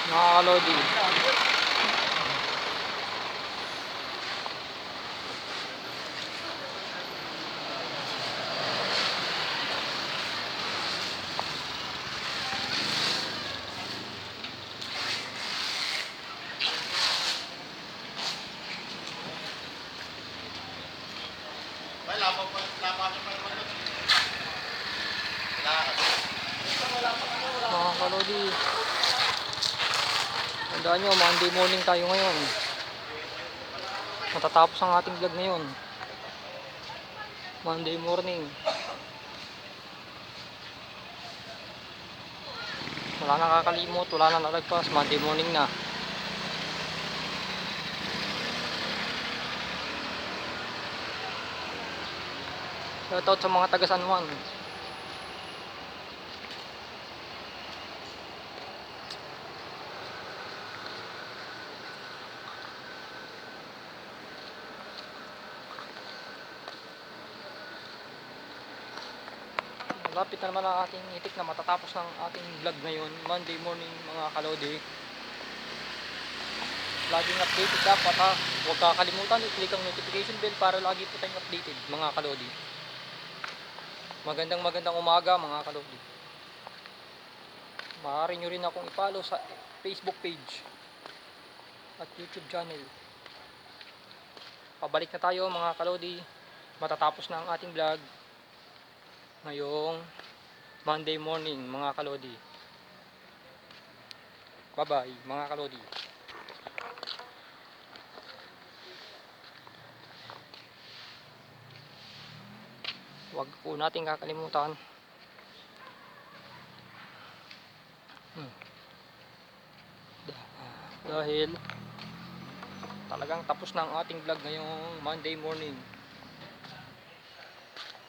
mga kalodi. Mga kalodi, tandaan nyo, Monday morning tayo ngayon. Matatapos ang ating vlog ngayon. Monday morning. Wala na kakalimot, wala na nalagpas. Monday morning na. Shoutout sa mga taga San Juan. Lapit na naman ang ating itik na matatapos ng ating vlog ngayon, Monday morning mga kalodi. Laging updated dapat ha. Huwag kakalimutan i-click ang notification bell para lagi po tayong updated mga kalodi. Magandang umaga mga kalodi. Maaari nyo rin akong i-follow sa Facebook page at YouTube channel. Pabalik na tayo mga kalodi. Matatapos na ang ating vlog ngayong Monday morning mga kalodi. Bye bye mga kalodi. Huwag po natin kakalimutan dahil talagang tapos na ang ating vlog ngayong Monday morning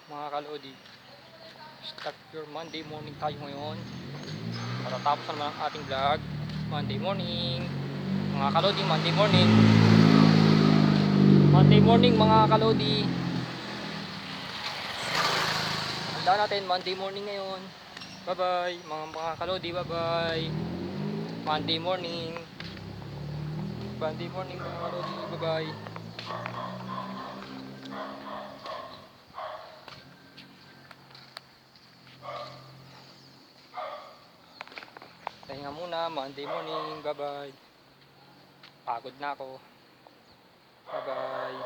mga kalodi. Start your Monday morning tayo ngayon. Matatapos naman ang ating vlog Monday morning mga kalodi. Monday morning mga kalodi. Handa natin Monday morning ngayon. Bye bye mga kalodi. Bye bye. Monday morning mga kalodi. Bye bye. Pahinga muna, Monday morning, bye bye. Pagod na ako. Bye bye.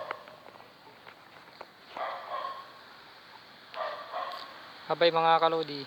Bye bye mga kalodi.